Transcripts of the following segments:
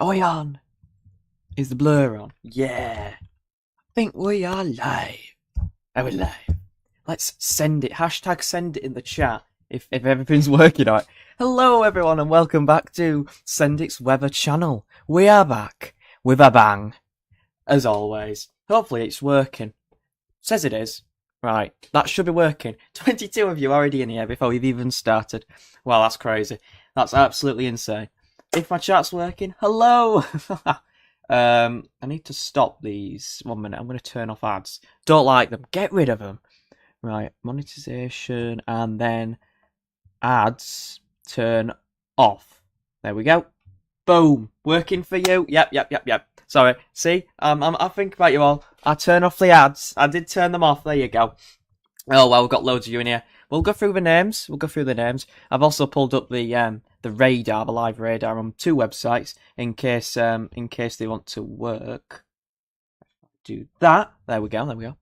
Are we on? Is the blur on? Yeah. I think we are live. Are we live? Let's send it. Hashtag send it in the chat if everything's working out. Hello everyone and welcome back to Send It's Weather channel. We are back with a bang. As always. Hopefully it's working. Says it is. Right, that should be working. 22 of you already in here before we've even started. Wow, that's crazy. That's absolutely insane. If my chat's working, hello! I need to stop these. 1 minute, I'm going to turn off ads. Don't like them, get rid of them. Right, monetization, and then ads, turn off. There we go. Boom, working for you. Yep. Sorry, see, I think about you all. I turn off the ads. I did turn them off, there you go. Oh, well, we've got loads of you in here. We'll go through the names. I've also pulled up the radar, the live radar, on 2 websites in case they want to work. Do that. There we go.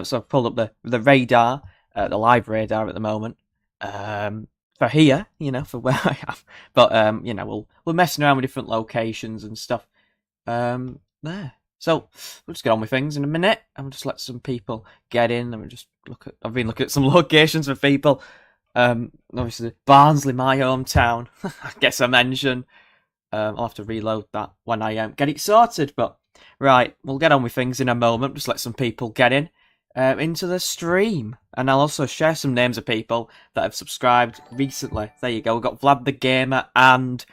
So I've pulled up the radar, the live radar at the moment. For here, for where I am. But we're messing around with different locations and stuff. There. So we'll just get on with things in a minute, and we'll just let some people get in, and we'll just I've been looking at some locations for people. Obviously Barnsley, my hometown. I guess I mentioned. I'll have to reload that when I get it sorted. But right, we'll get on with things in a moment. Just let some people get in into the stream, and I'll also share some names of people that have subscribed recently. There you go. We've got Vlad the Gamer and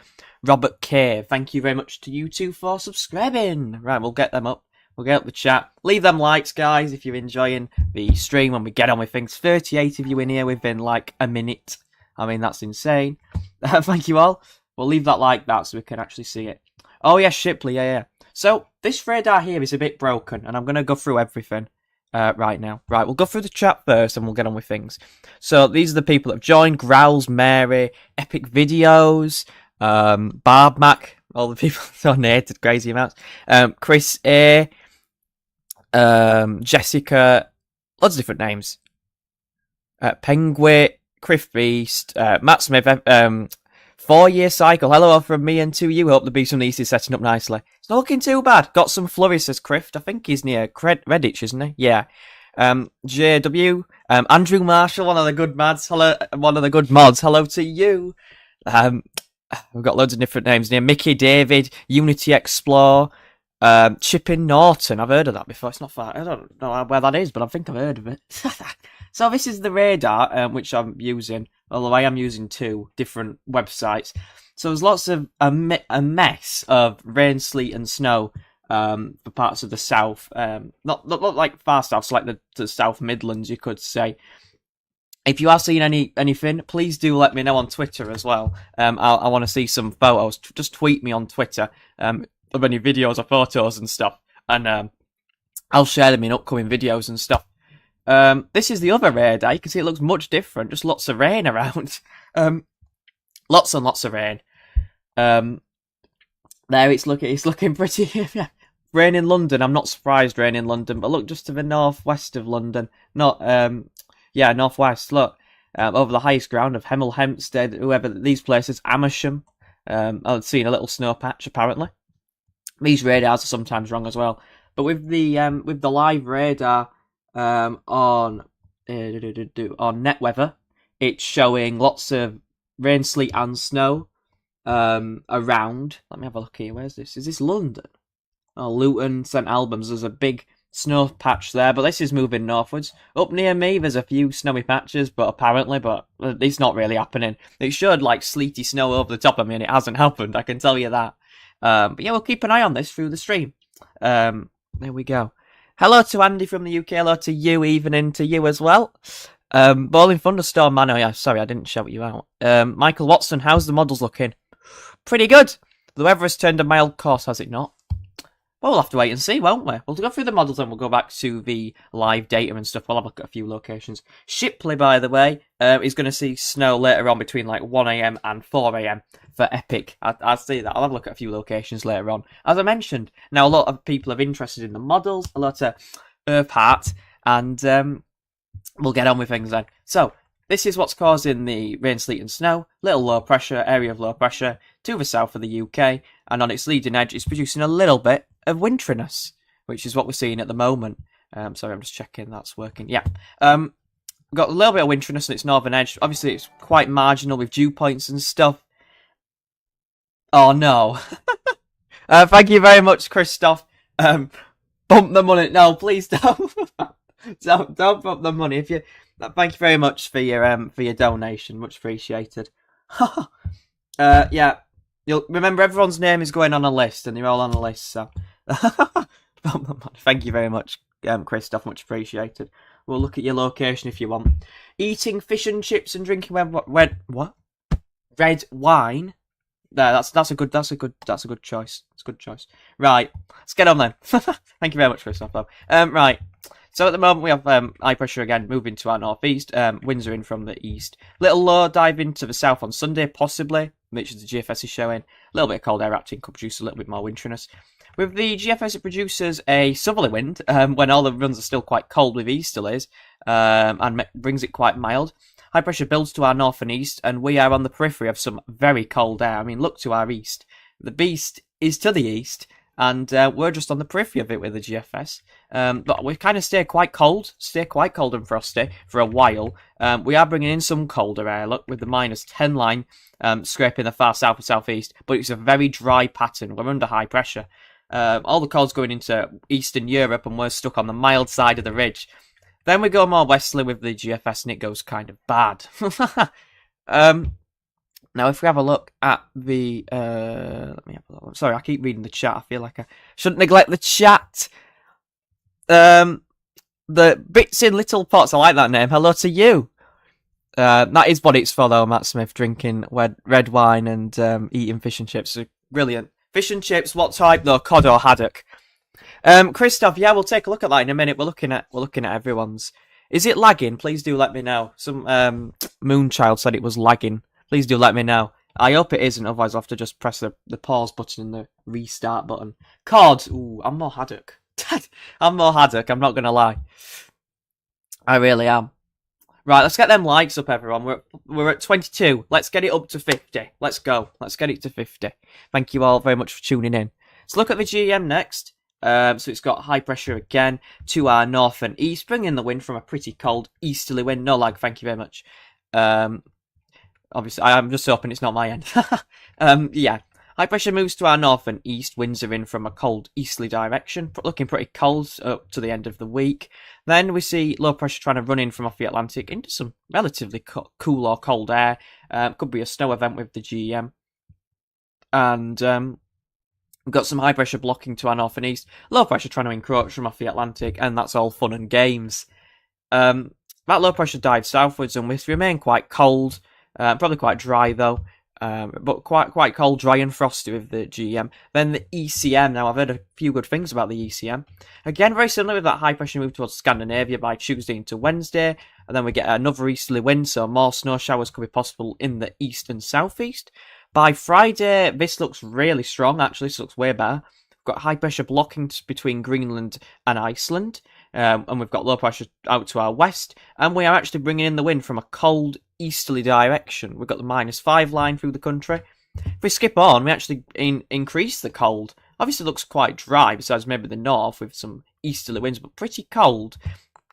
Robert K. Thank you very much to you two for subscribing. Right, we'll get them up. We'll get up the chat. Leave them likes, guys, if you're enjoying the stream when we get on with things. 38 of you in here within like a minute. I mean, that's insane. Thank you all. We'll leave that like that so we can actually see it. Oh, yeah, Shipley, yeah. So, this radar here is a bit broken, and I'm going to go through everything right now. Right, we'll go through the chat first, and we'll get on with things. So, these are the people that have joined. Growls, Mary, Epic Videos, Barb Mac, all the people donated crazy amounts. Chris A, Jessica, lots of different names. Penguin, Criff Beast, Matt Smith, 4-year cycle. Hello from me and to you. Hope the beast from the east is setting up nicely. It's not looking too bad. Got some flurries, says Criff. I think he's near Redditch, isn't he? Yeah. JW, Andrew Marshall, one of the good mods. Hello, one of the good mods. Hello to you. We've got loads of different names here. Mickey, David, Unity Explore, Chippin Norton. I've heard of that before. It's not far. I don't know where that is, but I think I've heard of it. So this is the radar, which I'm using, although I am using 2 different websites. So there's lots of a mess of rain, sleet and snow for parts of the south. Not like far south, so like the South Midlands, you could say. If you are seeing anything, please do let me know on Twitter as well. I want to see some photos. Just tweet me on Twitter of any videos or photos and stuff, and I'll share them in upcoming videos and stuff. This is the other radar. You can see it looks much different. Just lots of rain around. Lots and lots of rain. There, it's looking pretty. Rain in London. I'm not surprised. Rain in London, but look just to the northwest of London. Northwest, look, over the highest ground of Hemel Hempstead, whoever, these places, Amersham, I've seen a little snow patch, apparently. These radars are sometimes wrong as well. But with the live radar, on NetWeather, it's showing lots of rain, sleet and snow, around. Let me have a look here, where's this? Is this London? Oh, Luton, St Albans, there's a big snow patch there, but this is moving northwards. Up near me, there's a few snowy patches, but it's not really happening. It showed like sleety snow over the top of me, and it hasn't happened, I can tell you that. But yeah, we'll keep an eye on this through the stream. There we go. Hello to Andy from the UK, hello to you, evening to you as well. Bowling Thunderstorm, man, oh yeah, sorry, I didn't shout you out. Michael Watson, how's the models looking? Pretty good. The weather has turned a mild course, has it not? Well, we'll have to wait and see, won't we? We'll go through the models and we'll go back to the live data and stuff. We'll have a look at a few locations. Shipley, by the way, is going to see snow later on between like 1 a.m. and 4 a.m. for Epic. I'll see that. I'll have a look at a few locations later on. As I mentioned, now a lot of people are interested in the models, a lot of Earthheart, and we'll get on with things then. So, This is what's causing the rain, sleet and snow. Little low pressure, area of low pressure to the south of the UK, and on its leading edge it's producing a little bit of winteriness, which is what we're seeing at the moment. Sorry, I'm just checking that's working. Yeah. Got a little bit of winteriness on its northern edge. Obviously it's quite marginal with dew points and stuff. Oh no. Thank you very much, Christoph. Bump the money. No, please don't. don't bump the money. If you, thank you very much for your donation. Much appreciated. Yeah, you'll remember everyone's name is going on a list, and they're all on a list. So, bump the money. Thank you very much, Christoph. Much appreciated. We'll look at your location if you want. Eating fish and chips and drinking red wine. There, that's a good choice. It's a good choice. Right, let's get on then. Thank you very much, Christoph. Right. So at the moment we have high pressure again moving to our northeast. Winds are in from the east. Little low dive into the south on Sunday, possibly, which is the GFS is showing. A little bit of cold air acting could produce a little bit more winteriness. With the GFS, it produces a southerly wind when all the runs are still quite cold with easterlies, and brings it quite mild. High pressure builds to our north and east, and we are on the periphery of some very cold air. I mean, look to our east. The beast is to the east, and we're just on the periphery of it with the GFS. But we kind of stay quite cold and frosty for a while. We are bringing in some colder air, look, with the -10 line scraping the far south and southeast, but it's a very dry pattern. We're under high pressure. All the cold's going into Eastern Europe, and we're stuck on the mild side of the ridge. Then we go more westerly with the GFS, and it goes kind of bad. Now, if we have a look at the... let me have a look. Sorry, I keep reading the chat. I feel like I shouldn't neglect the chat. The Bits in Little Pots, I like that name. Hello to you. That is what it's for, though, Matt Smith, drinking red wine and eating fish and chips. Brilliant. Fish and chips, what type, though? Cod or haddock? Christoph, yeah, we'll take a look at that in a minute. We're looking at everyone's. Is it lagging? Please do let me know. Some Moonchild said it was lagging. Please do let me know. I hope it isn't, otherwise I'll have to just press the pause button and the restart button. Cod! Ooh, I'm more haddock. I'm more haddock, I'm not gonna lie. I really am. Right, let's get them likes up, everyone. We're at 22. Let's get it up to 50. Let's go. Let's get it to 50. Thank you all very much for tuning in. Let's look at the GEM next. So it's got high pressure again to our north and east, bringing the wind from a pretty cold easterly wind. No lag, thank you very much. Obviously, I'm just hoping it's not my end. Yeah, high pressure moves to our north and east. Winds are in from a cold easterly direction, looking pretty cold up to the end of the week. Then we see low pressure trying to run in from off the Atlantic into some relatively cool or cold air. Could be a snow event with the GEM. And we've got some high pressure blocking to our north and east. Low pressure trying to encroach from off the Atlantic, and that's all fun and games. That low pressure dives southwards, and we remain quite cold. Probably quite dry though, but quite cold, dry and frosty with the GEM. Then the ECM. Now I've heard a few good things about the ECM. Again, very similar with that high pressure move towards Scandinavia by Tuesday into Wednesday, and then we get another easterly wind, so more snow showers could be possible in the east and southeast. By Friday, this looks really strong. Actually, this looks way better. We've got high pressure blocking between Greenland and Iceland, and we've got low pressure out to our west, and we are actually bringing in the wind from a cold easterly direction. We've got the -5 line through the country. If we skip on, we actually increase the cold. Obviously, it looks quite dry, besides maybe the north with some easterly winds, but pretty cold.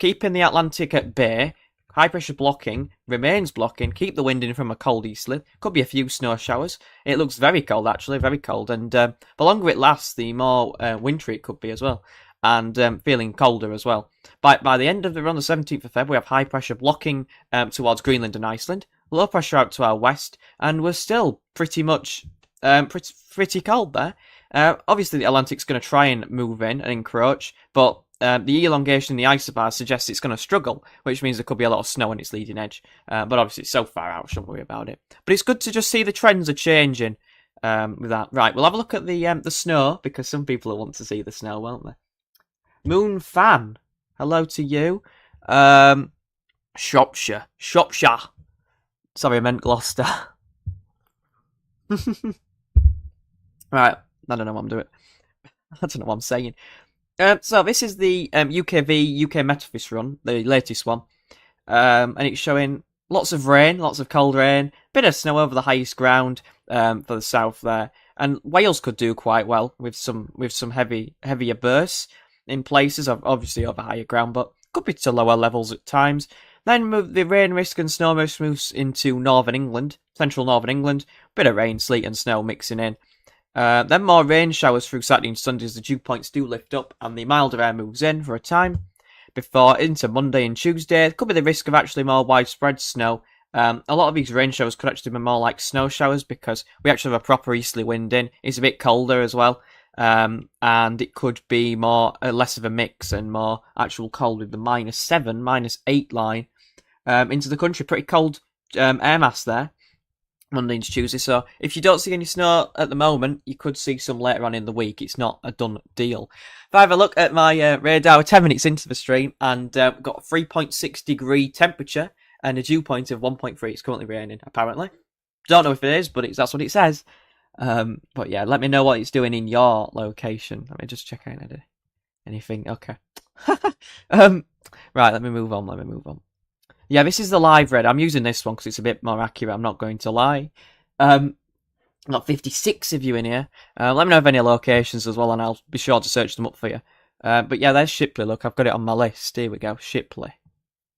Keeping the Atlantic at bay. High pressure blocking, remains blocking, keep the wind in from a cold easterly. Could be a few snow showers. It looks very cold, actually, very cold. And the longer it lasts, the more wintry it could be as well. And feeling colder as well. By the end of the run, the 17th of February, we have high pressure blocking towards Greenland and Iceland. Low pressure out to our west. And we're still pretty much pretty cold there. Obviously, the Atlantic's going to try and move in and encroach. But the elongation in the isobar suggests it's going to struggle, which means there could be a lot of snow on its leading edge. But obviously, it's so far out, shouldn't worry about it. But it's good to just see the trends are changing with that. Right, we'll have a look at the snow, because some people will want to see the snow, won't they? Moon Fan, hello to you. Shropshire. Sorry, I meant Gloucester. Right, I don't know what I'm doing. I don't know what I'm saying. So this is the UKV UK Metaphys run, the latest one, and it's showing lots of rain, lots of cold rain, bit of snow over the highest ground for the south there, and Wales could do quite well with some heavier bursts in places, obviously over higher ground, but could be to lower levels at times. Then the rain risk and snow risk moves into northern England, central northern England, bit of rain, sleet, and snow mixing in. Then more rain showers through Saturday and Sunday as the dew points do lift up and the milder air moves in for a time. Before into Monday and Tuesday, there could be the risk of actually more widespread snow. A lot of these rain showers could actually be more like snow showers because we actually have a proper easterly wind in. It's a bit colder as well. And it could be more less of a mix and more actual cold with the -7, -8 line into the country. Pretty cold air mass there. Monday and Tuesday. So if you don't see any snow at the moment, you could see some later on in the week. It's not a done deal. If I have a look at my radar, 10 minutes into the stream, and got a 3.6 degree temperature and a dew point of 1.3. It's currently raining, apparently. Don't know if it is, but that's what it says. But yeah, let me know what it's doing in your location. Let me just check out anything. Okay. Right, let me move on. Yeah, this is the live red. I'm using this one because it's a bit more accurate. I'm not going to lie. Got 56 of you in here. Let me know of any locations as well, and I'll be sure to search them up for you. But yeah, there's Shipley. Look, I've got it on my list. Here we go, Shipley.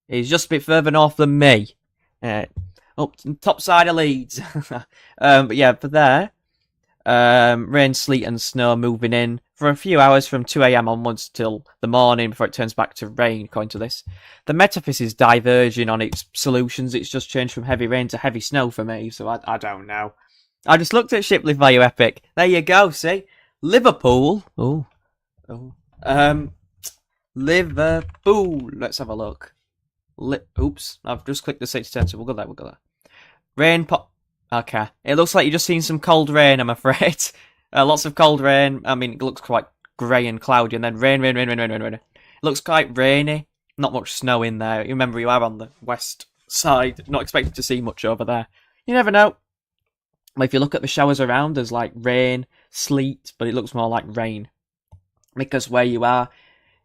He's just a bit further north than me. Up top side of Leeds. But yeah, for there, rain, sleet, and snow moving in for a few hours from 2 a.m. onwards till the morning before it turns back to rain, according to this. The Metaphys is diverging on its solutions. It's just changed from heavy rain to heavy snow for me, so I don't know. I just looked at Shipley Value Epic. There you go, see? Liverpool. Liverpool. Let's have a look. Oops, I've just clicked the 610, so we'll go there. Rain pop. Okay. It looks like you've just seen some cold rain, I'm afraid. Lots of cold rain. I mean, it looks quite grey and cloudy, and then rain. It looks quite rainy. Not much snow in there. Remember, you are on the west side. Not expected to see much over there. You never know. If you look at the showers around, there's like rain, sleet, but it looks more like rain. Because where you are,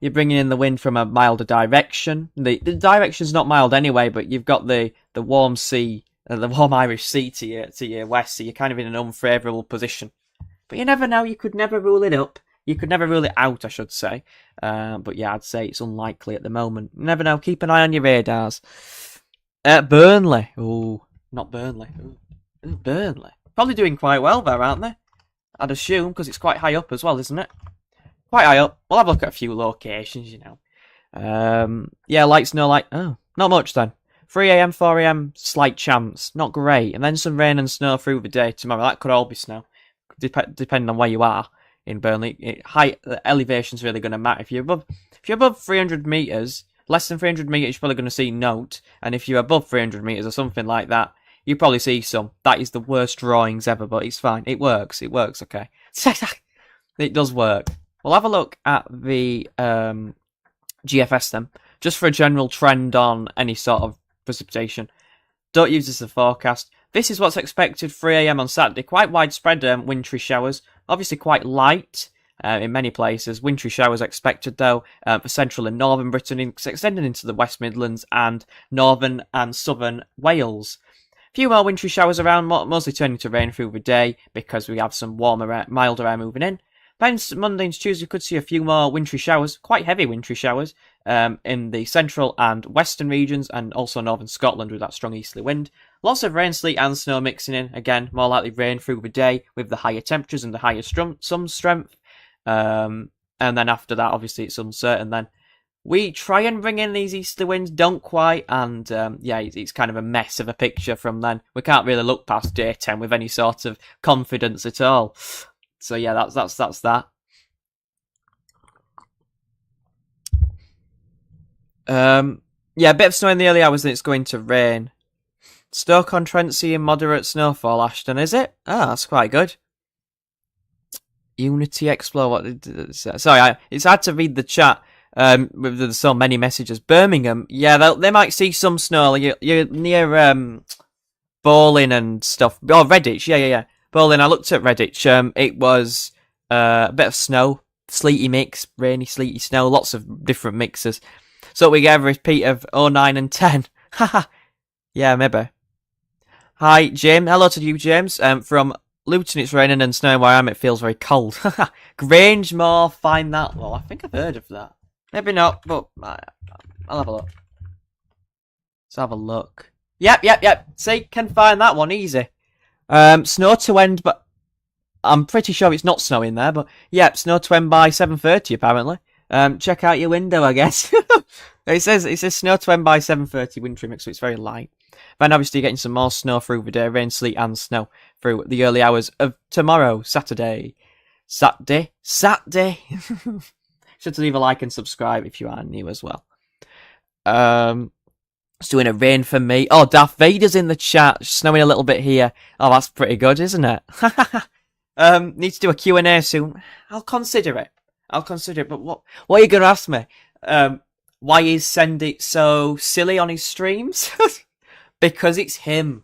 you're bringing in the wind from a milder direction. The direction's not mild anyway, but you've got the warm sea, the warm Irish Sea to your west, so you're kind of in an unfavourable position. But you never know, you could never rule it up. You could never rule it out, I should say. But yeah, I'd say it's unlikely at the moment. You never know, keep an eye on your radars. Burnley. Ooh, not Burnley. Ooh, Burnley. Probably doing quite well there, aren't they? I'd assume, because it's quite high up as well, isn't it? Quite high up. We'll have a look at a few locations, you know. Yeah, light snow, oh, not much then. 3 a.m, 4 a.m, slight chance. Not great. And then some rain and snow through the day tomorrow. That could all be snow. Depending on where you are in Burnley. The elevation's really going to matter. If you're above 300 metres, less than 300 metres, you're probably going to see note. And if you're above 300 metres or something like that, you probably see some. That is the worst drawings ever, but it's fine. It works, okay. It does work. We'll have a look at the GFS then, just for a general trend on any sort of precipitation. Don't use this as a forecast. This is what's expected 3 a.m. on Saturday. Quite widespread wintry showers. Obviously quite light in many places. Wintry showers expected though for central and northern Britain, extending into the West Midlands and northern and southern Wales. A few more wintry showers around, mostly turning to rain through the day because we have some warmer, milder air moving in. Then Monday and Tuesday could see a few more wintry showers, quite heavy wintry showers, in the central and western regions and also northern Scotland with that strong easterly wind. Lots of rain, sleet and snow mixing in. Again, more likely rain through the day with the higher temperatures and the higher sun strength. And then after that, obviously, it's uncertain then. We try and bring in these easterly winds, don't quite, and yeah, it's kind of a mess of a picture from then. We can't really look past day 10 with any sort of confidence at all. So yeah, that's that. Yeah, a bit of snow in the early hours, then it's going to rain. Stoke-on-Trent seeing moderate snowfall, Ashton, is it? Ah, that's quite good. Unity Explore, sorry, it's hard to read the chat with there's so many messages. Birmingham, yeah, they might see some snow. You're near Bowling and stuff. Oh, Redditch, yeah. Bowling, I looked at Redditch. It was a bit of snow, sleety mix, rainy, sleety snow, lots of different mixes. So we get a repeat of 09 and 10. Haha. Yeah, maybe. Hi, Jim. Hello to you, James. From Luton, it's raining and snowing where I am. It feels very cold. Grangemore, find that. Well, I think I've heard of that. Maybe not, but I'll have a look. Let's have a look. Yep. See, can find that one easy. Snow to end, but I'm pretty sure it's not snowing there. But yep, snow to end by 7:30 apparently. Check out your window, I guess. It says snow to end by 7:30. Wintry mix, so it's very light. Then obviously you're getting some more snow through the day, rain, sleet, and snow through the early hours of tomorrow, Saturday. Should leave a like and subscribe if you are new as well. It's doing a rain for me. Oh, Darth Vader's in the chat. Snowing a little bit here. Oh, that's pretty good, isn't it? Need to do a Q&A soon. I'll consider it. But what are you going to ask me? Why is Sendit so silly on his streams? Because it's him.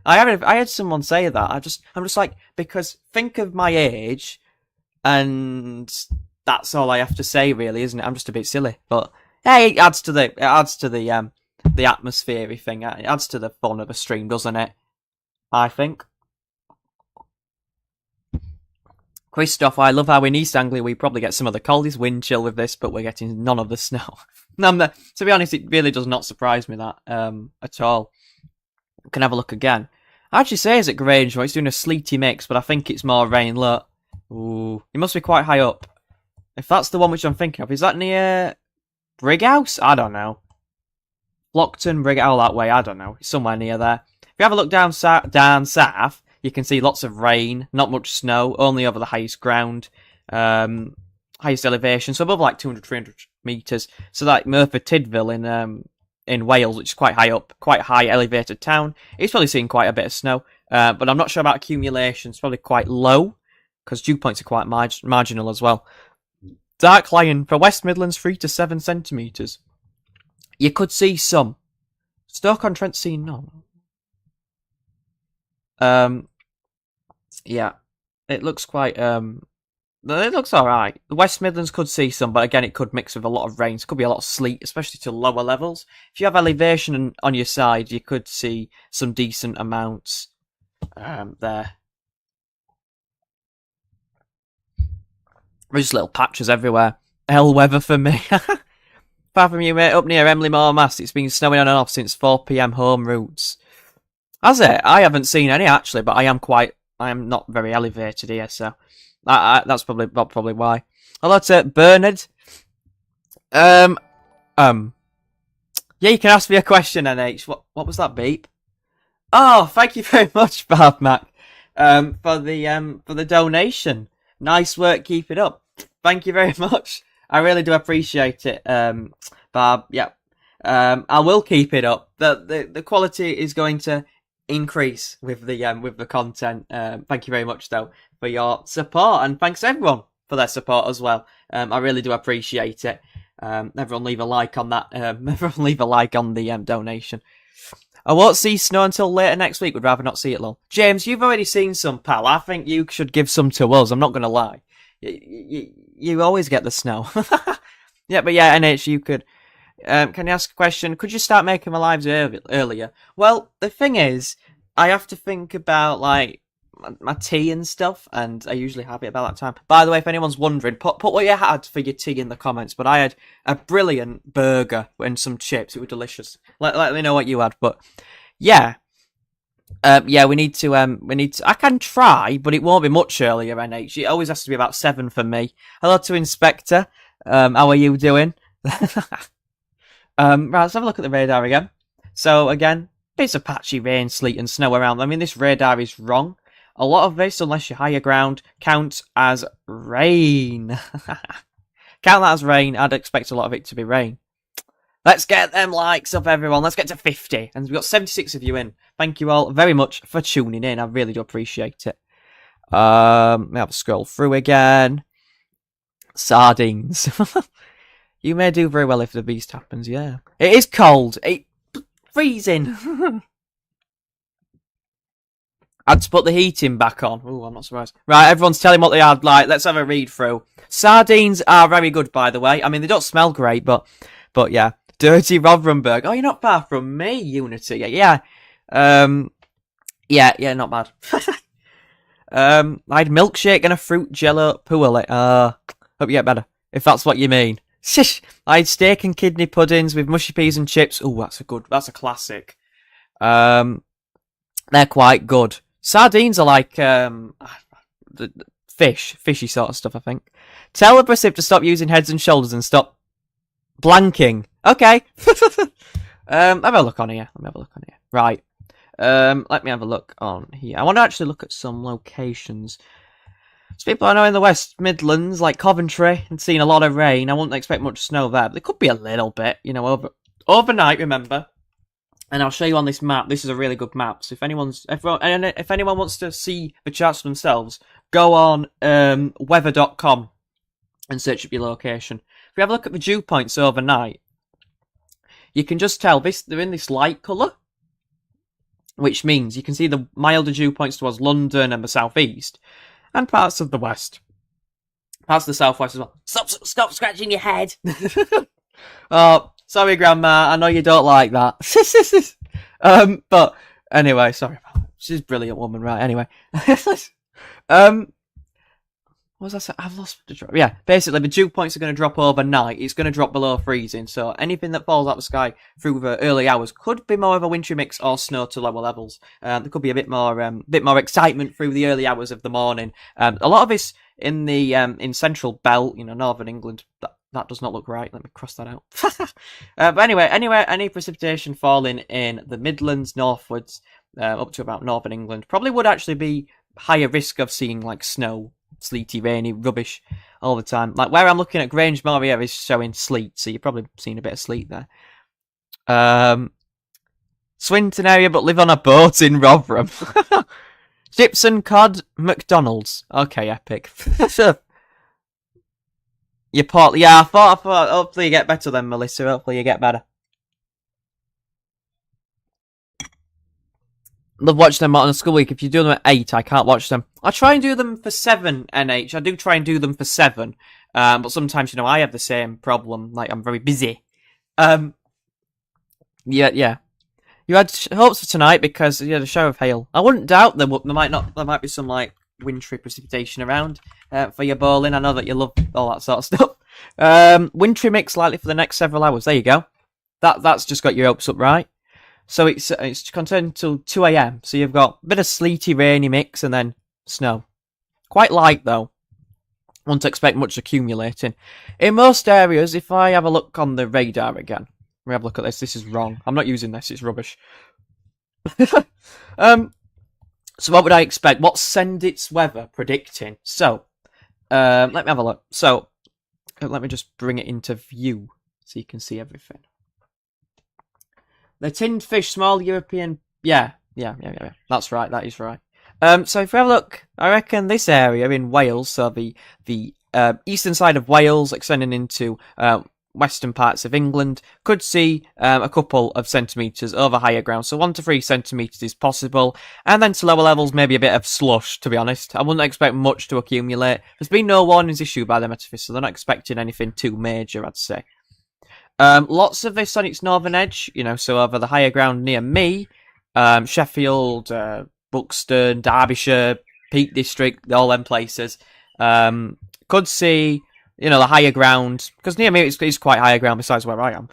I had someone say that. I'm just like, because think of my age, and that's all I have to say, really, isn't it? I'm just a bit silly, but hey, it adds to the atmosphere thing. It adds to the fun of a stream, doesn't it? I think. Christoph, I love how in East Anglia we probably get some of the coldest wind chill with this, but we're getting none of the snow. To be honest, it really does not surprise me that at all. Can have a look again. I actually say it's at Grange, it's doing a sleety mix, but I think it's more rain. Look, ooh, it must be quite high up. If that's the one which I'm thinking of, is that near Brighouse? I don't know. Lockton, Brighouse, that way. I don't know. It's somewhere near there. If you have a look down south, you can see lots of rain, not much snow, only over the highest ground, highest elevation, so above like 200, 300 metres. So like Merthyr Tydfil in Wales, which is quite high up, quite high elevated town. It's probably seeing quite a bit of snow, but I'm not sure about accumulation. It's probably quite low, because dew points are quite marginal as well. Dark Lion, for West Midlands, 3 to 7 centimetres. You could see some. Stoke-on-Trent seen none. Yeah, it looks quite, it looks alright. The West Midlands could see some, but again, it could mix with a lot of rain. It could be a lot of sleet, especially to lower levels. If you have elevation on your side, you could see some decent amounts, there. There's just little patches everywhere. Hell weather for me. Apart from you, mate, up near Emily Moormast, it's been snowing on and off since 4 PM home routes. Has it? I haven't seen any actually, but I am not very elevated here, so that's probably why. Hello to Bernard. Yeah, you can ask me a question, NH. What was that beep? Oh, thank you very much, Barb Mac, for the donation. Nice work, keep it up. Thank you very much. I really do appreciate it, Barb. Yeah, I will keep it up. The quality is going to increase with the content. Thank you very much though for your support, and thanks everyone for their support as well. I really do appreciate it. Everyone leave a like on that. Everyone leave a like on the donation. I won't see snow until later next week. Would rather not see it long. James, you've already seen some, pal. I think you should give some to us. I'm not gonna lie. You always get the snow. Yeah, but yeah, NH, you could. Can you ask a question? Could you start making my lives earlier? Well, the thing is, I have to think about like my tea and stuff, and I usually have it about that time. By the way, if anyone's wondering, put what you had for your tea in the comments. But I had a brilliant burger and some chips. It was delicious. Let me know what you had. But yeah, we need to. I can try, but it won't be much earlier. NH. It always has to be about 7 for me. Hello to Inspector. How are you doing? Right, let's have a look at the radar again. So again, bits of patchy rain, sleet and snow around. I mean, this radar is wrong. A lot of this, unless you're higher ground, counts as rain. Count that as rain. I'd expect a lot of it to be rain. Let's get them likes up, everyone. Let's get to 50. And we've got 76 of you in. Thank you all very much for tuning in. I really do appreciate it. Let me have a scroll through again. Sardines. You may do very well if the beast happens, yeah. It is cold. Freezing. I'd to put the heating back on. Ooh, I'm not surprised. Right, everyone's telling what they had. Like, let's have a read through. Sardines are very good, by the way. I mean, they don't smell great, but yeah. Dirty Rothenburg. Oh, you're not far from me, Unity. Yeah. Yeah, not bad. I had milkshake and a fruit jello pool. Hope you get better, if that's what you mean. Shish! I had steak and kidney puddings with mushy peas and chips. Oh, that's a classic. They're quite good. Sardines are like, fishy sort of stuff, I think. Tell the Brissip to stop using heads and shoulders and stop blanking. Okay. Have a look on here. Let me have a look on here. Right. Let me have a look on here. I want to actually look at some locations. So people I know in the West Midlands, like Coventry, and seen a lot of rain. I wouldn't expect much snow there, but there could be a little bit, overnight, remember. And I'll show you on this map. This is a really good map. So if anyone wants to see the charts for themselves, go on weather.com and search up your location. If we have a look at the dew points overnight, you can just tell they're in this light colour, which means you can see the milder dew points towards London and the southeast, and parts of the west. Parts of the southwest as well. Stop scratching your head. Oh, sorry, Grandma. I know you don't like that. But anyway, sorry about that. She's a brilliant woman, right? Anyway, what was I saying? I've lost the drop. Yeah, basically the dew points are going to drop overnight. It's going to drop below freezing, so anything that falls out of the sky through the early hours could be more of a wintry mix or snow to lower levels. There could be a bit more excitement through the early hours of the morning. A lot of this in the in central belt, northern England. That does not look right. Let me cross that out. But anyway, any precipitation falling in the Midlands northwards, up to about northern England, probably would actually be higher risk of seeing like snow, sleety, rainy rubbish all the time. Like where I'm looking at Grangemore here is showing sleet, so you're probably seeing a bit of sleet there. Swinton area, but live on a boat in Rotherham. Chips and cod, McDonald's. Okay, epic. You port, yeah. I thought. Hopefully you get better then, Melissa. Hopefully you get better. Love watching them on a school week. If you do them at 8, I can't watch them. I try and do them for 7, NH. I do try and do them for 7. But sometimes, I have the same problem. Like, I'm very busy. Yeah. You had hopes for tonight because you had a shower of hail. I wouldn't doubt there might be some, like, wintry precipitation around for your bowling. I know that you love all that sort of stuff. Wintry mix likely for the next several hours. There you go. That's just got your hopes up right. So it's continued till 2 a.m. So you've got a bit of sleety, rainy mix and then snow. Quite light though. Won't expect much accumulating. In most areas, if I have a look on the radar again, let me have a look at this. This is wrong. I'm not using this. It's rubbish. So what would I expect? What's Sendit's weather predicting? So let me have a look. So let me just bring it into view so you can see everything. The tinned fish, small European... Yeah. That's right, that is right. So if we have a look, I reckon this area in Wales, so the eastern side of Wales, extending into western parts of England, could see a couple of centimetres over higher ground. So 1 to 3 centimetres is possible. And then to lower levels, maybe a bit of slush, to be honest. I wouldn't expect much to accumulate. There's been no warnings issued by the Met Office, so they're not expecting anything too major, I'd say. Lots of this on its northern edge, so over the higher ground near me, Sheffield, Buxton, Derbyshire, Peak District, all them places, could see, the higher ground, because near me it's quite higher ground besides where I am.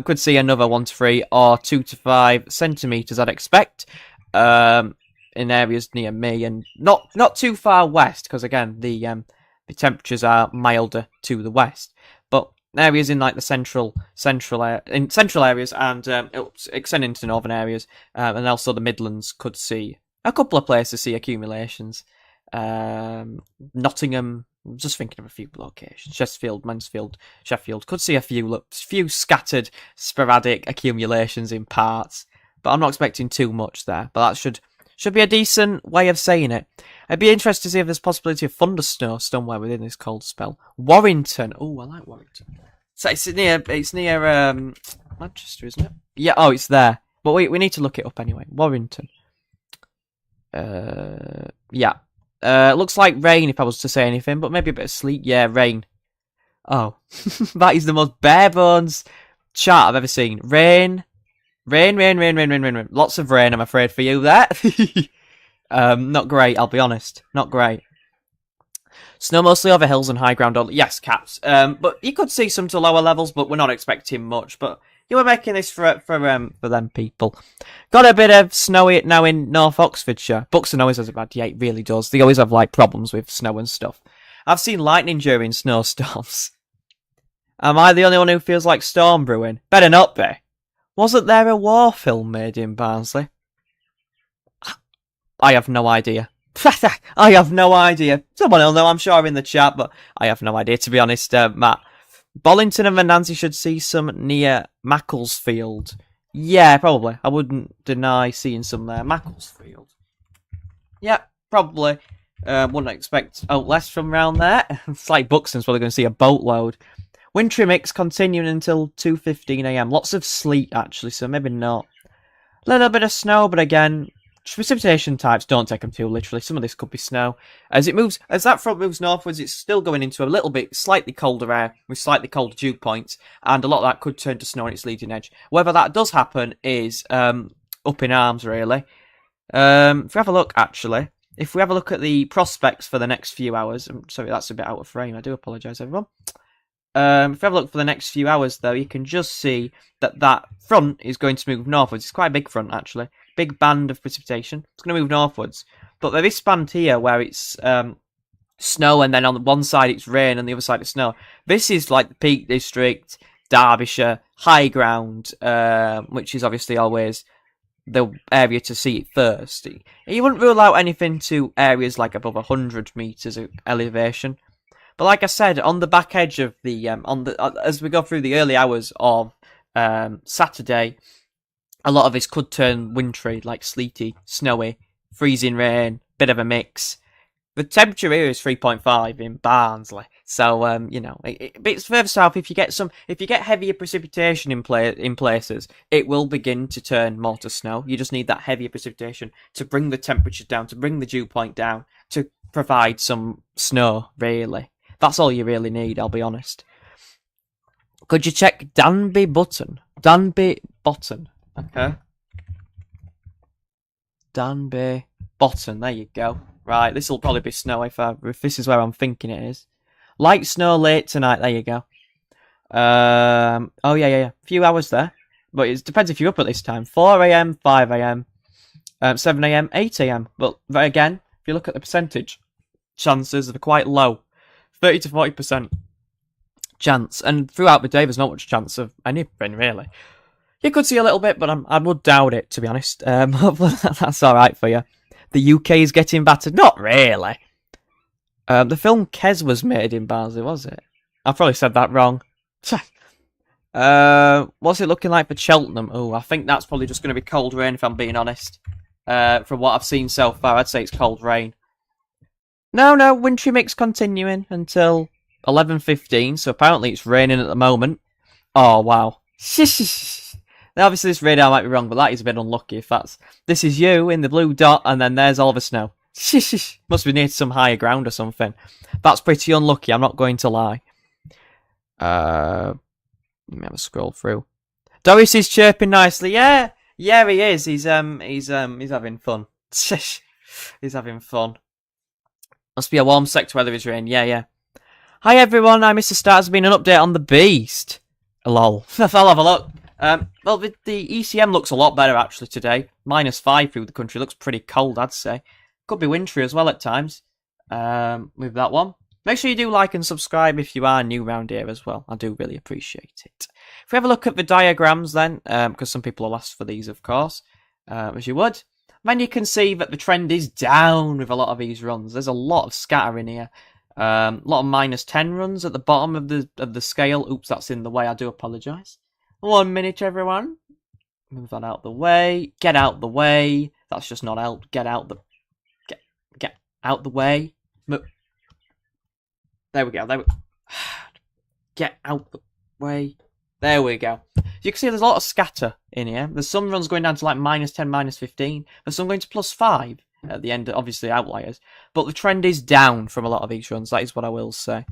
Could see another 1 to 3 or 2 to 5 centimetres, I'd expect, in areas near me, and not too far west, because again, the temperatures are milder to the west, but areas in like the central areas and extending to northern areas, and also the Midlands could see a couple of places see accumulations. Nottingham, just thinking of a few locations. Chesterfield, Mansfield, Sheffield could see a few scattered, sporadic accumulations in parts, but I'm not expecting too much there. But that should be a decent way of saying it. I'd be interested to see if there's possibility of thundersnow somewhere within this cold spell. Warrington. Oh, I like Warrington. So it's near Manchester, isn't it? Yeah, oh, it's there. But we need to look it up anyway. Warrington. Yeah. Looks like rain if I was to say anything, but maybe a bit of sleet. Yeah, rain. Oh, that is the most bare bones chart I've ever seen. Rain. Lots of rain, I'm afraid, for you there. Not great, I'll be honest. Not great. Snow mostly over hills and high ground only. Yes, caps. But you could see some to lower levels, but we're not expecting much. But you were making this for them people. Got a bit of snow now in North Oxfordshire. Buxton always has a bad, yeah, it really does. They always have like problems with snow and stuff. I've seen lightning during snowstorms. Am I the only one who feels like storm brewing? Better not be. Wasn't there a war film made in Barnsley? I have no idea. I have no idea. Someone will know, I'm sure, in the chat, but I have no idea, to be honest, Matt. Bollington and Nancy should see some near Macclesfield. Yeah, probably. I wouldn't deny seeing some there. Macclesfield. Yeah, probably. Wouldn't expect less from around there. It's like Buxton's probably going to see a boatload. Wintry mix continuing until 2:15 AM. Lots of sleet, actually, so maybe not. Little bit of snow, but again, precipitation types don't take them too literally. Some of this could be snow. As that front moves northwards, it's still going into a little bit slightly colder air with slightly colder dew points, and a lot of that could turn to snow on its leading edge. Whether that does happen is up in arms, really. If we have a look, actually, if we have a look at the prospects for the next few hours, I'm sorry, that's a bit out of frame. I do apologise, everyone. If we have a look for the next few hours, though, you can just see that front is going to move northwards. It's quite a big front, actually. Big band of precipitation. It's going to move northwards. But this band here, where it's snow, and then on one side it's rain, and the other side it's snow. This is like the Peak District, Derbyshire, high ground, which is obviously always the area to see it first. You wouldn't rule out anything to areas like above 100 metres of elevation. But like I said, on the back edge of the as we go through the early hours of Saturday, a lot of this could turn wintry, like sleety, snowy, freezing rain, bit of a mix. The temperature here is 3.5 in Barnsley, so you know, it's further south. If you get heavier precipitation in places, it will begin to turn more to snow. You just need that heavier precipitation to bring the temperature down, to bring the dew point down, to provide some snow. Really, that's all you really need. I'll be honest. Could you check Danby Button? Danby Botton. Okay. Danby Botton. There you go. Right, this will probably be snow if this is where I'm thinking it is. Light snow late tonight. There you go. Oh yeah. Few hours there, but it depends if you're up at this time. 4 AM, 5 AM, 7 AM, 8 AM. But again, if you look at the percentage, chances are quite low, 30 to 40% chance. And throughout the day, there's not much chance of anything really. You could see a little bit, but I would doubt it, to be honest. Hopefully that's all right for you. The UK is getting battered. Not really. The film Kes was made in Barnsley, was it? I probably said that wrong. What's it looking like for Cheltenham? Oh, I think that's probably just going to be cold rain, if I'm being honest. From what I've seen so far, I'd say it's cold rain. No, wintry mix continuing until 11:15, so apparently it's raining at the moment. Oh, wow. Now, obviously, this radar might be wrong, but that is a bit unlucky. If this is you in the blue dot, and then there's all the snow. Must be near some higher ground or something. That's pretty unlucky. I'm not going to lie. Let me have a scroll through. Doris is chirping nicely. Yeah, he is. He's having fun. He's having fun. Must be a warm sector where there is rain. Yeah. Hi everyone. I Mr. Star. Has been an update on the Beast. Lol. I'll have a look. Well, the ECM looks a lot better actually today. -5 through the country. Looks pretty cold, I'd say. Could be wintry as well at times. With that one. Make sure you do like and subscribe if you are new around here as well. I do really appreciate it. If we have a look at the diagrams then, because some people will ask for these, of course, as you would. Then you can see that the trend is down with a lot of these runs. There's a lot of scatter in here. A lot of -10 runs at the bottom of the scale. Oops, that's in the way. I do apologise. 1 minute, everyone. Move that out the way. Get out the way. That's just not out. Get out the way. There we go. Get out the way. There we go. You can see there's a lot of scatter in here. There's some runs going down to like -10, -15. There's some going to +5 at the end. Obviously outliers, but the trend is down from a lot of these runs. That is what I will say.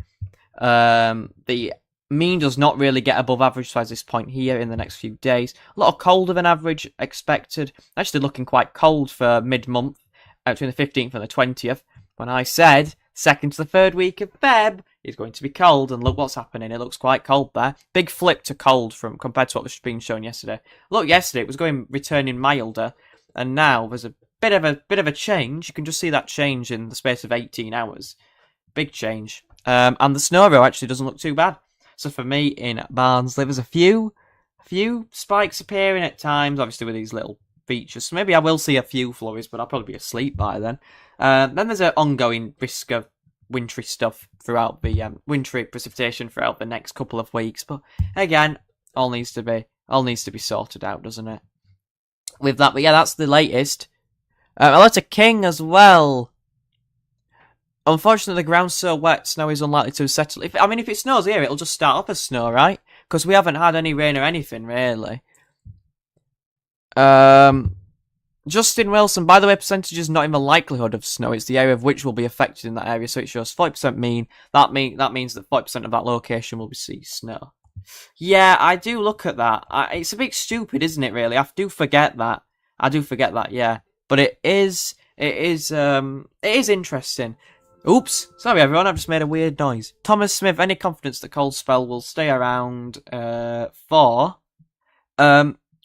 The mean does not really get above average size this point here in the next few days. A lot colder than average expected. Actually looking quite cold for mid-month, between the 15th and the 20th. When I said second to the third week of Feb is going to be cold, and look what's happening. It looks quite cold there. Big flip to cold from compared to what was being shown yesterday. Look, yesterday it was returning milder, and now there's a bit of a change. You can just see that change in the space of 18 hours. Big change. And the snow row actually doesn't look too bad. So for me in Barnsley, there's a few spikes appearing at times, obviously with these little features. So maybe I will see a few flurries, but I'll probably be asleep by then. Then there's an ongoing risk of wintry stuff throughout the wintry precipitation throughout the next couple of weeks. But again, all needs to be sorted out, doesn't it? With that, but yeah, that's the latest. A lot of King as well. Unfortunately, the ground's so wet, snow is unlikely to settle. If it snows here, it'll just start up as snow, right? Because we haven't had any rain or anything, really. Justin Wilson, by the way, percentage is not in the likelihood of snow. It's the area of which will be affected in that area. So it shows 40% mean. That means that 40% of that location will see snow. Yeah, I do look at that. It's a bit stupid, isn't it, really? I do forget that. Yeah. But it is interesting. Oops, sorry everyone, I've just made a weird noise. Thomas Smith, any confidence the cold spell will stay around for...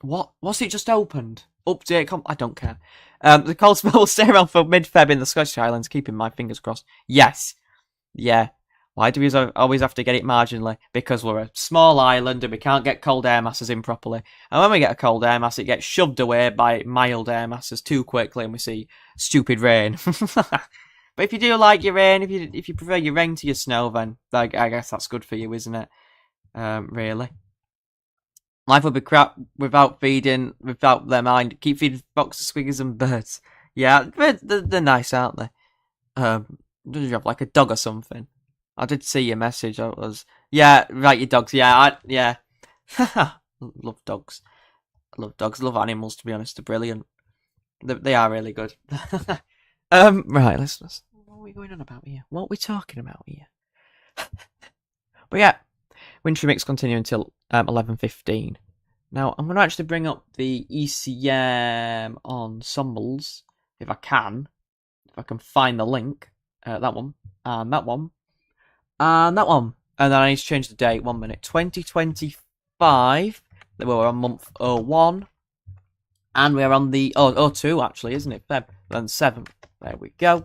what's it just opened? Update, I don't care. The cold spell will stay around for mid-Feb in the Scottish Highlands, keeping my fingers crossed. Yes. Yeah. Why do we always have to get it marginally? Because we're a small island and we can't get cold air masses in properly. And when we get a cold air mass, it gets shoved away by mild air masses too quickly and we see stupid rain. But if you do like your rain, if you prefer your rain to your snow, then I guess that's good for you, isn't it? Really. Life would be crap without their mind. Keep feeding foxes, squiggers, and birds. Yeah, they're nice, aren't they? Don't you have like a dog or something? I did see your message. Yeah, right, your dogs. Yeah, love dogs. Love animals. To be honest, they're brilliant. They are really good. Right, let's. What are we going on about here? What are we talking about here? But yeah, Wintry Mix continue until 11:15. Now I'm going to actually bring up the ECM ensembles if I can find the link. That one and that one and that one, and then I need to change the date. 1 minute. 2025. We're on month 01, and we're on the 02 actually, isn't it? Feb. Then 7th. There we go.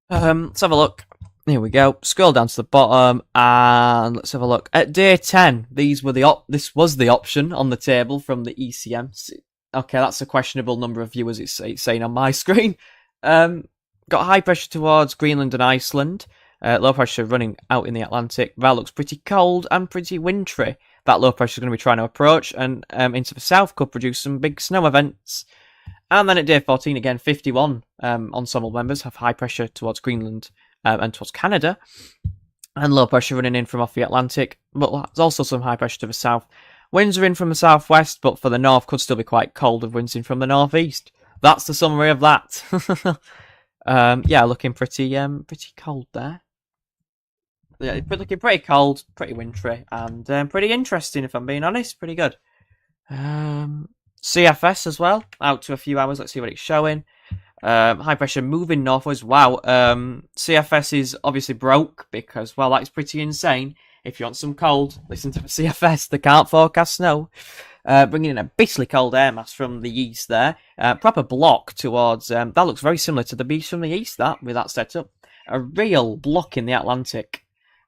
Let's have a look. Here we go. Scroll down to the bottom and let's have a look. At day 10, this was the option on the table from the ECM. Okay, that's a questionable number of viewers it's saying on my screen. Got high pressure towards Greenland and Iceland. Low pressure running out in the Atlantic. That looks pretty cold and pretty wintry. That low pressure is going to be trying to approach and into the south could produce some big snow events. And then at day 14, again, 51 ensemble members have high pressure towards Greenland and towards Canada. And low pressure running in from off the Atlantic. But there's also some high pressure to the south. Winds are in from the southwest, but for the north could still be quite cold with winds in from the northeast. That's the summary of that. Yeah, looking pretty cold there. Yeah, looking pretty cold, pretty wintry, and pretty interesting if I'm being honest. Pretty good. CFS as well, out to a few hours. Let's see what it's showing. High pressure moving northwards. Wow. CFS is obviously broke because, well, that's pretty insane. If you want some cold, listen to the CFS. They can't forecast snow. Bringing in a bitterly cold air mass from the east there. Proper block towards... that looks very similar to the beast from the east, with that setup. A real block in the Atlantic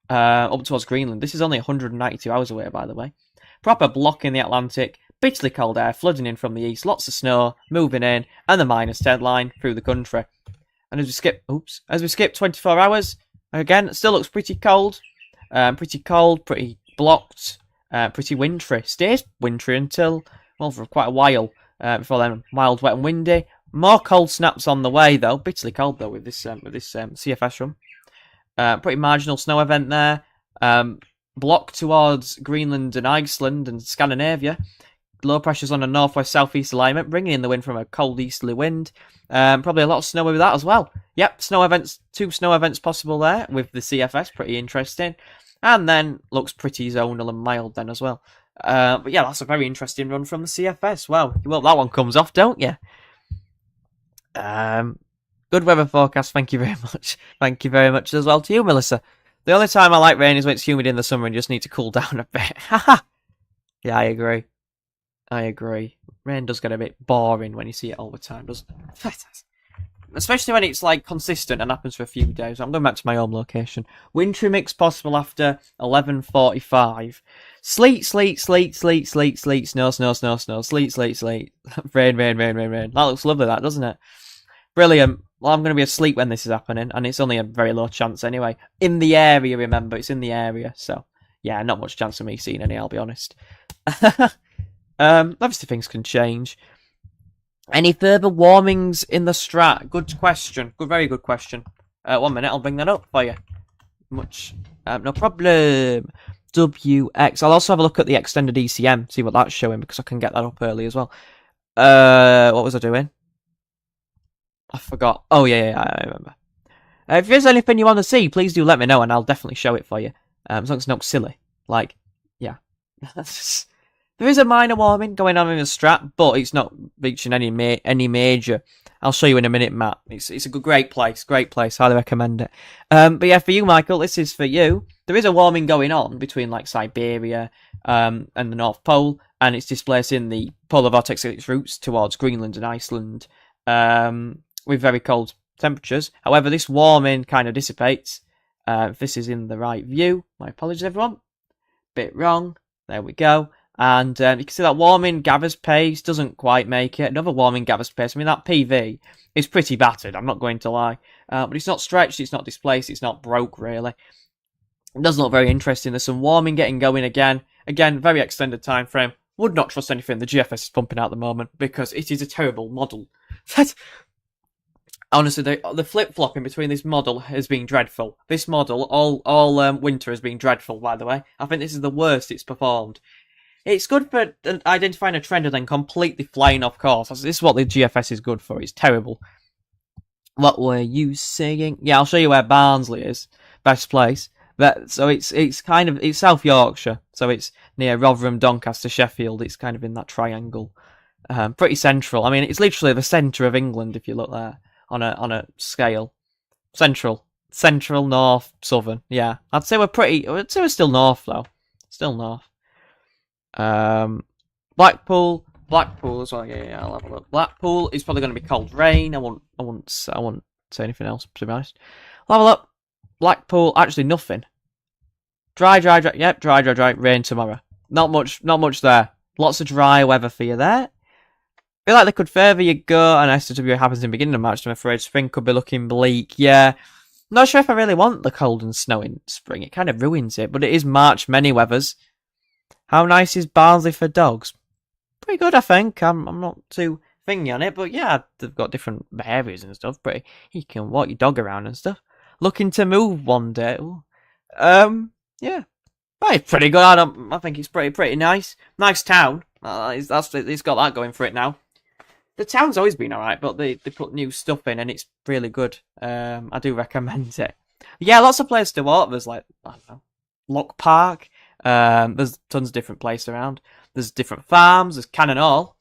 up towards Greenland. This is only 192 hours away, by the way. Proper block in the Atlantic. Bitterly cold air flooding in from the east. Lots of snow moving in. And the -10 line through the country. And as we skip 24 hours, again, it still looks pretty cold. Pretty blocked. Pretty wintry. Stays wintry until, well, for quite a while. Before then, mild, wet and windy. More cold snaps on the way, though. Bitterly cold, though, with this CFS run. Pretty marginal snow event there. Block towards Greenland and Iceland and Scandinavia. Low pressures on a northwest-southeast alignment, bringing in the wind from a cold easterly wind. Probably a lot of snow with that as well. Yep, 2 snow events possible there with the CFS. Pretty interesting. And then looks pretty zonal and mild then as well. But yeah, that's a very interesting run from the CFS. Wow, well, that one comes off, don't you? Good weather forecast. Thank you very much. Thank you very much as well to you, Melissa. The only time I like rain is when it's humid in the summer and you just need to cool down a bit. Yeah, I agree. I agree. Rain does get a bit boring when you see it all the time, doesn't it? Especially when it's like consistent and happens for a few days. I'm going back to my home location. Wintry mix possible after 11:45. Sleet, sleet, sleet, sleet, sleet, sleet, snow, snow, snow, snow, sleet, sleet, sleet. Rain, rain, rain, rain, rain. That looks lovely, that, doesn't it? Brilliant. Well, I'm going to be asleep when this is happening, and it's only a very low chance anyway. In the area, remember, it's in the area, so yeah, not much chance of me seeing any, I'll be honest. Obviously things can change. Any further warmings in the strat? Good question. Very good question. 1 minute, I'll bring that up for you. No problem. WX. I'll also have a look at the extended ECM, see what that's showing, because I can get that up early as well. What was I doing? I forgot. Oh, yeah, I remember. If there's anything you want to see, please do let me know, and I'll definitely show it for you. As long as it's not silly. Like, yeah. There is a minor warming going on in the strat, but it's not reaching any major. I'll show you in a minute, Matt. It's a great place, highly recommend it. But yeah, for you, Michael, this is for you. There is a warming going on between like Siberia and the North Pole, and it's displacing the polar vortex at its routes towards Greenland and Iceland with very cold temperatures. However, this warming kind of dissipates. If this is in the right view, my apologies, everyone. Bit wrong. There we go. And you can see that warming gathers pace, doesn't quite make it. Another warming gathers pace. I mean, that PV is pretty battered, I'm not going to lie. But it's not stretched, it's not displaced, it's not broke, really. It does look very interesting. There's some warming getting going again. Again, very extended time frame. Would not trust anything the GFS is pumping out at the moment, because it is a terrible model. Honestly, the flip-flopping between this model has been dreadful. This model, all winter, has been dreadful, by the way. I think this is the worst it's performed. It's good for identifying a trend and then completely flying off course. This is what the GFS is good for. It's terrible. What were you saying? Yeah, I'll show you where Barnsley is. Best place. So it's South Yorkshire. So it's near Rotherham, Doncaster, Sheffield. It's kind of in that triangle. Pretty central. I mean, it's literally the centre of England if you look there on a scale. Central, north, southern. Yeah, I'd say we're still north though. Still north. Blackpool as well. Yeah, I'll have a look. Blackpool is probably going to be cold rain. I won't say anything else, to be honest. I'll have a look. Blackpool, actually nothing. Dry. Yep, dry. Rain tomorrow. Not much there. Lots of dry weather for you there. I feel like they could further you go, and SW happens in the beginning of March. I'm afraid spring could be looking bleak. Yeah, not sure if I really want the cold and snow in spring. It kind of ruins it, but it is March, many weathers. How nice is Barnsley for dogs? Pretty good, I think. I'm not too thingy on it, but yeah, they've got different areas and stuff. Pretty, you can walk your dog around and stuff. Looking to move one day. Yeah, it's pretty good. I think it's pretty nice. Nice town. It's got that going for it now. The town's always been alright, but they put new stuff in and it's really good. I do recommend it. Yeah, lots of places to walk. There's like, I don't know, Lock Park. There's tons of different places around. There's different farms. There's Cannon Hall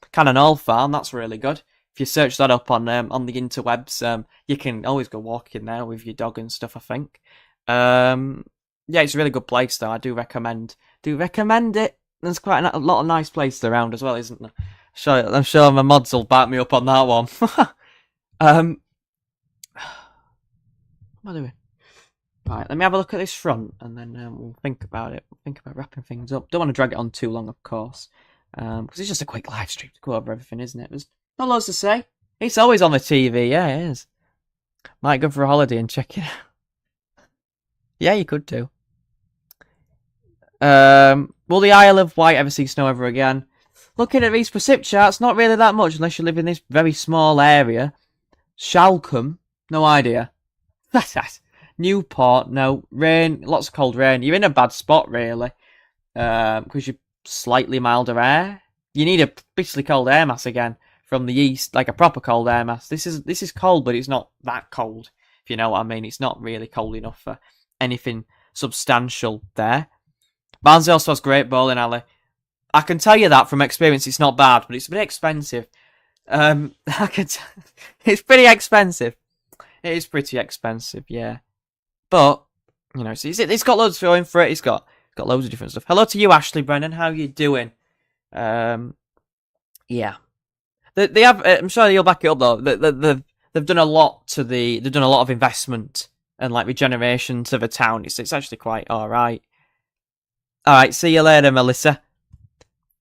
Farm. That's really good. If you search that up on the interwebs, you can always go walking there with your dog and stuff, I think. Yeah, it's a really good place though. I do recommend it. There's quite a lot of nice places around as well, isn't there? I'm sure my mods will back me up on that one. What am I doing? Right, let me have a look at this front, and then we'll think about it. We'll think about wrapping things up. Don't want to drag it on too long, of course, because it's just a quick live stream to go over everything, isn't it? There's not loads to say. It's always on the TV, yeah, it is. Might go for a holiday and check it out. Yeah, you could do. Will the Isle of Wight ever see snow ever again? Looking at these precip charts, not really that much, unless you live in this very small area. Shalcombe, no idea. Newport, no. Rain, lots of cold rain. You're in a bad spot, really, because you're slightly milder air. You need a bitterly cold air mass again from the east, like a proper cold air mass. This is cold, but it's not that cold, if you know what I mean. It's not really cold enough for anything substantial there. Barnsley also has great bowling alley. I can tell you that from experience, it's not bad, but it's a bit expensive. It's pretty expensive. It is pretty expensive, yeah. But you know, it's got loads going for it. It's got loads of different stuff. Hello to you, Ashley Brennan. How you doing? Yeah. They have. I'm sure you'll back it up though. They've done a lot to the. They've done a lot of investment and like regeneration to the town. It's actually quite all right. All right. See you later, Melissa.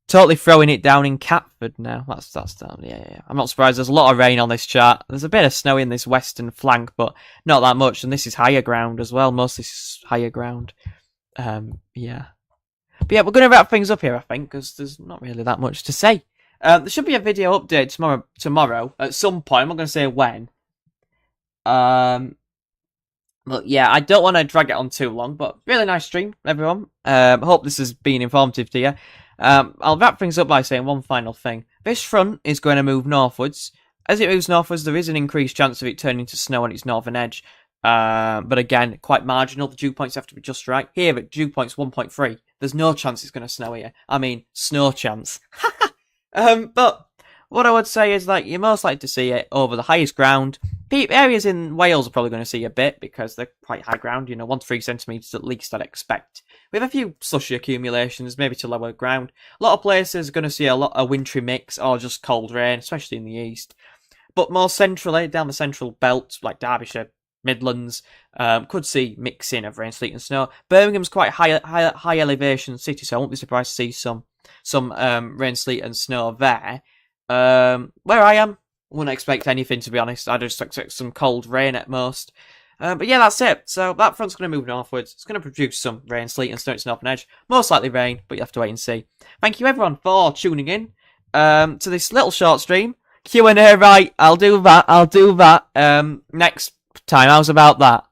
Totally throwing it down in Catford now. That's down. Yeah. I'm not surprised. There's a lot of rain on this chart. There's a bit of snow in this western flank, but not that much. And this is higher ground as well. Most of this is higher ground. Yeah. But yeah, we're going to wrap things up here, I think, because there's not really that much to say. There should be a video update tomorrow at some point. I'm not going to say when. But yeah, I don't want to drag it on too long, but really nice stream, everyone. I hope this has been informative to you. I'll wrap things up by saying one final thing. This front is going to move northwards. As it moves northwards, there is an increased chance of it turning to snow on its northern edge. But again, quite marginal. The dew points have to be just right. Here at dew points 1.3, there's no chance it's going to snow here. I mean, snow chance. But what I would say is that you're most likely to see it over the highest ground. Areas in Wales are probably going to see a bit because they're quite high ground, 1 to 3 centimetres at least, I'd expect. We have a few slushy accumulations, maybe to lower ground. A lot of places are going to see a lot of wintry mix or just cold rain, especially in the east. But more centrally, down the central belt, like Derbyshire, Midlands, could see mixing of rain, sleet and snow. Birmingham's quite high elevation city, so I won't be surprised to see some rain, sleet and snow there. Where I am, I wouldn't expect anything, to be honest. I'd just expect some cold rain at most. But yeah, that's it. So that front's going to move northwards. It's going to produce some rain, sleet and snow at its northern edge. Most likely rain, but you have to wait and see. Thank you everyone for tuning in to this little short stream. Q&A, right, I'll do that. Next time, how's about that?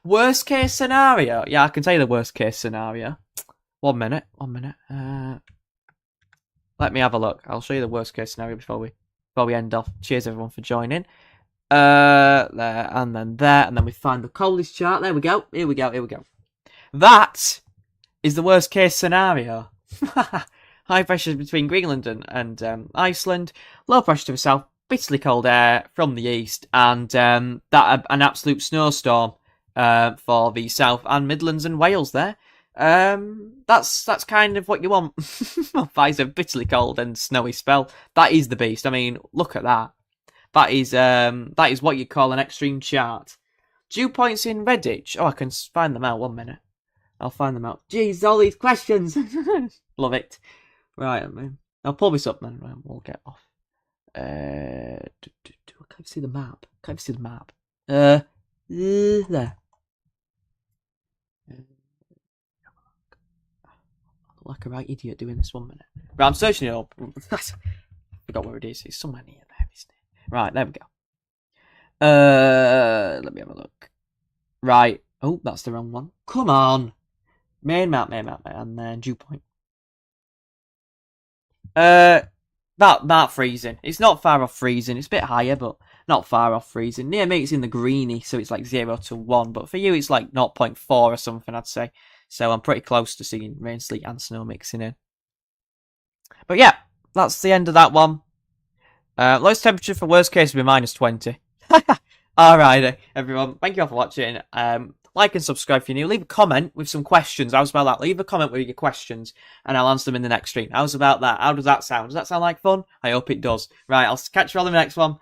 Worst case scenario? Yeah, I can tell you the worst case scenario. 1 minute. Let me have a look. I'll show you the worst case scenario before we end off. Cheers everyone for joining. There, and then there, and then we find the coldest chart. There we go. Here we go. That is the worst case scenario. High pressure between Greenland and Iceland. Low pressure to the south. Bitterly cold air from the east, and an absolute snowstorm for the south and Midlands and Wales there. That's kind of what you want. That is a bitterly cold and snowy spell. That is the beast. I mean, look at that. That is what you call an extreme chart. Dew points in Redditch. Oh, I can find them out. 1 minute. I'll find them out. Jeez, all these questions. Love it. Right, I'll pull this up then. We'll get off. I can't see the map. There. Like a right idiot doing this 1 minute. Right, I'm searching it up. I forgot where it is. It's somewhere near there, isn't it? Right, there we go. Let me have a look. Right. Oh, that's the wrong one. Come on. Main map, and then dew point. That freezing. It's not far off freezing. It's a bit higher, but not far off freezing. Near me, it's in the greeny, so it's like 0 to 1. But for you, it's like 0.4 or something, I'd say. So I'm pretty close to seeing rain, sleet, and snow mixing in. But yeah, that's the end of that one. Lowest temperature for worst case will be -20. Alright, everyone. Thank you all for watching. Like and subscribe if you're new. Leave a comment with some questions. How's about that? Leave a comment with your questions, and I'll answer them in the next stream. How's about that? How does that sound? Does that sound like fun? I hope it does. Right, I'll catch you all in the next one.